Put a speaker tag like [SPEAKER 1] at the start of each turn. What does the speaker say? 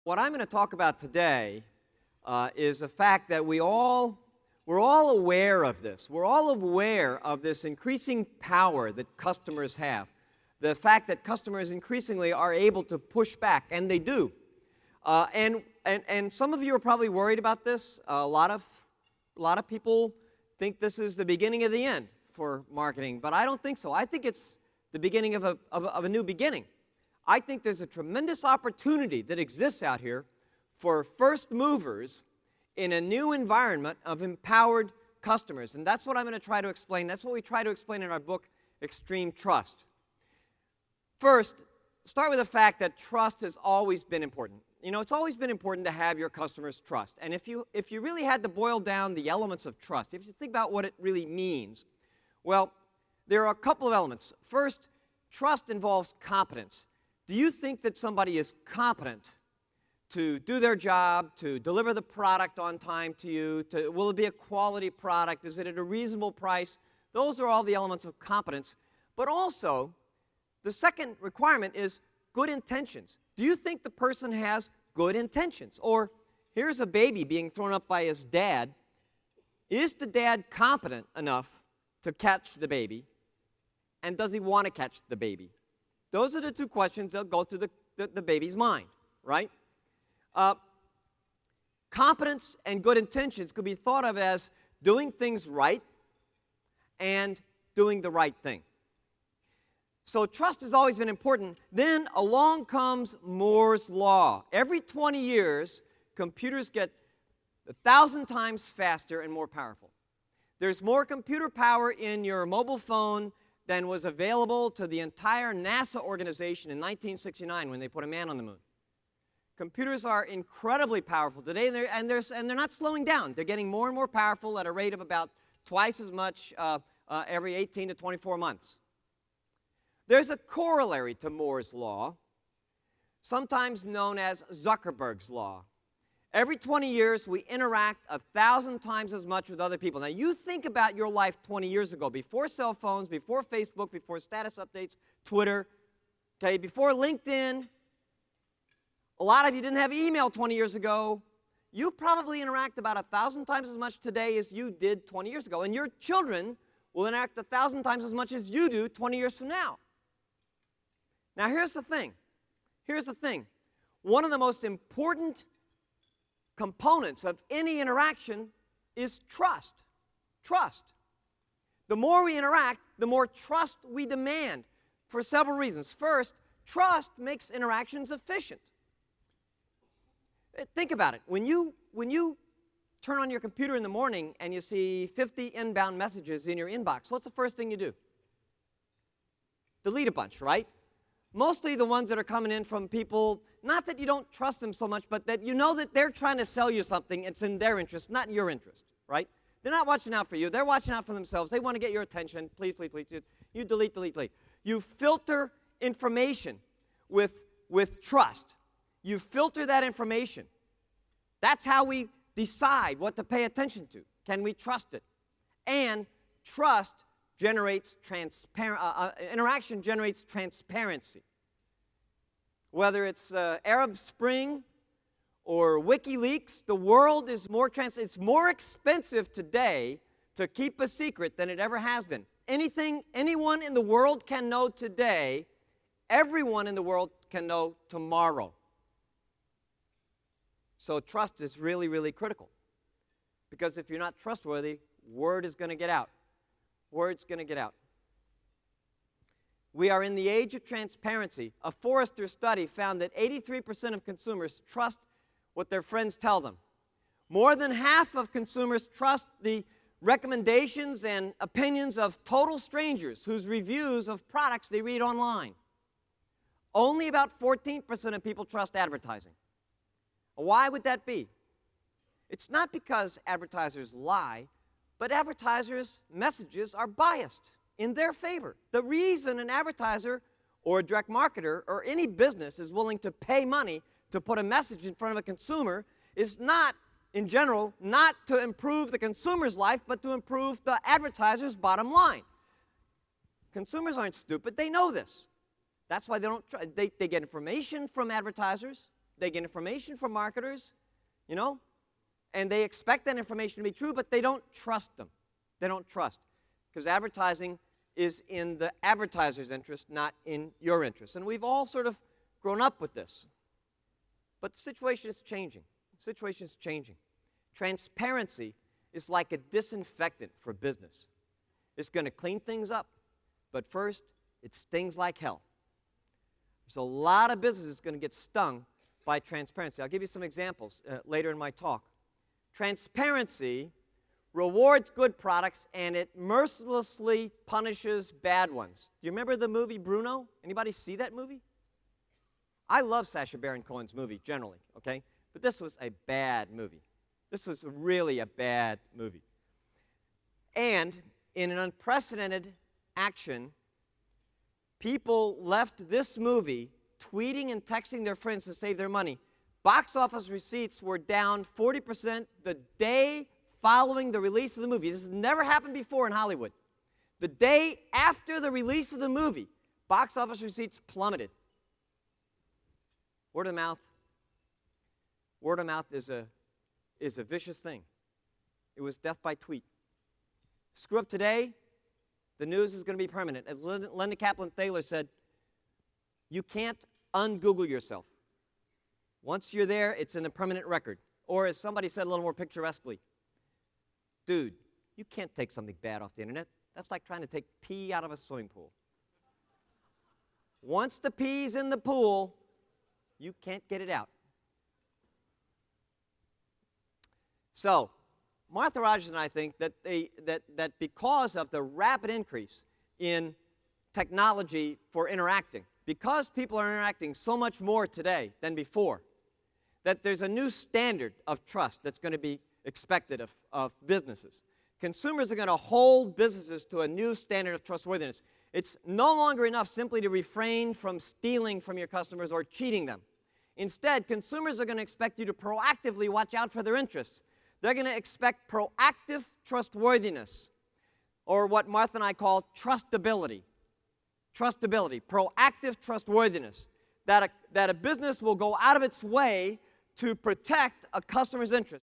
[SPEAKER 1] what I'm going to talk about today is the fact that we're all aware of this. We're all aware of this increasing power that customers have. The fact that customers increasingly are able to push back, and they do. And some of you are probably worried about this. A lot of people think this is the beginning of the end for marketing, but I don't think so. I think it's the beginning of a new beginning. I think there's a tremendous opportunity that exists out here for first movers in a new environment of empowered customers. And that's what I'm going to try to explain. That's what we try to explain in our book, Extreme Trust. First, start with the fact that trust has always been important. You know, it's always been important to have your customers' trust. And if you really had to boil down the elements of trust, if you think about what it really means, well, there are a couple of elements. First, trust involves competence. Do you think that somebody is competent to do their job, to deliver the product on time to you? Will it be a quality product? Is it at a reasonable price? Those are all the elements of competence. But also, the second requirement is good intentions. Do you think the person has good intentions? Or here's a baby being thrown up by his dad. Is the dad competent enough to catch the baby? And does he want to catch the baby? Those are the two questions that go through the baby's mind, right? Competence and good intentions could be thought of as doing things right and doing the right thing. So trust has always been important. Then along comes Moore's Law. Every 20 years, computers get 1,000 times faster and more powerful. There's more computer power in your mobile phone than was available to the entire NASA organization in 1969 when they put a man on the moon. Computers are incredibly powerful today, and they're not slowing down. They're getting more and more powerful at a rate of about twice as much every 18 to 24 months. There's a corollary to Moore's Law, sometimes known as Zuckerberg's Law. Every 20 years, we interact 1,000 times as much with other people. Now, you think about your life 20 years ago, before cell phones, before Facebook, before status updates, Twitter, okay, before LinkedIn. A lot of you didn't have email 20 years ago. You probably interact about 1,000 times as much today as you did 20 years ago. And your children will interact 1,000 times as much as you do 20 years from now. Now, here's the thing. Here's the thing. One of the most important components of any interaction is trust. Trust. The more we interact, the more trust we demand for several reasons. First, trust makes interactions efficient. Think about it. When you turn on your computer in the morning and you see 50 inbound messages in your inbox, what's the first thing you do? Delete a bunch, right? Mostly the ones that are coming in from people, not that you don't trust them so much, but that you know that they're trying to sell you something. It's in their interest, not in your interest, right? They're not watching out for you. They're watching out for themselves. They want to get your attention. Please, please, please. You delete, delete, delete. You filter information with trust. You filter that information. That's how we decide what to pay attention to. Can we trust it? And trust generates interaction generates transparency. Whether it's Arab Spring or WikiLeaks, the world is more it's more expensive today to keep a secret than it ever has been. Anything anyone in the world can know today, everyone in the world can know tomorrow. So trust is really, really critical. Because if you're not trustworthy, word is going to get out. Word's going to get out. We are in the age of transparency. A Forrester study found that 83% of consumers trust what their friends tell them. More than half of consumers trust the recommendations and opinions of total strangers whose reviews of products they read online. Only about 14% of people trust advertising. Why would that be? It's not because advertisers lie, but advertisers' messages are biased in their favor. The reason an advertiser or a direct marketer or any business is willing to pay money to put a message in front of a consumer is not, in general, not to improve the consumer's life, but to improve the advertiser's bottom line. Consumers aren't stupid. They know this. That's why they don't they get information from advertisers. They get information from marketers, you know, and they expect that information to be true, but they don't trust them. They don't trust, because advertising is in the advertiser's interest, not in your interest. And we've all sort of grown up with this. But the situation is changing. The situation is changing. Transparency is like a disinfectant for business. It's going to clean things up, but first, it stings like hell. There's a lot of businesses going to get stung by transparency. I'll give you some examples later in my talk. Transparency rewards good products, and it mercilessly punishes bad ones. Do you remember the movie Bruno? Anybody see that movie? I love Sacha Baron Cohen's movie, generally, okay? But this was a bad movie. This was really a bad movie. And in an unprecedented action, people left this movie tweeting and texting their friends to save their money. Box office receipts were down 40% the day following the release of the movie. This has never happened before in Hollywood. The day after the release of the movie, box office receipts plummeted. Word of mouth is a vicious thing. It was death by tweet. Screw up today, the news is going to be permanent. As Linda Kaplan-Thaler said, you can't un-Google yourself. Once you're there, it's in the permanent record. Or as somebody said a little more picturesquely, dude, you can't take something bad off the internet. That's like trying to take pee out of a swimming pool. Once the pee's in the pool, you can't get it out. So, Martha Rogers and I think that because of the rapid increase in technology for interacting, because people are interacting so much more today than before, that there's a new standard of trust that's going to be expected of businesses. Consumers are going to hold businesses to a new standard of trustworthiness. It's no longer enough simply to refrain from stealing from your customers or cheating them. Instead, consumers are going to expect you to proactively watch out for their interests. They're going to expect proactive trustworthiness, or what Martha and I call trustability. Trustability, proactive trustworthiness, that a business will go out of its way to protect a customer's interest.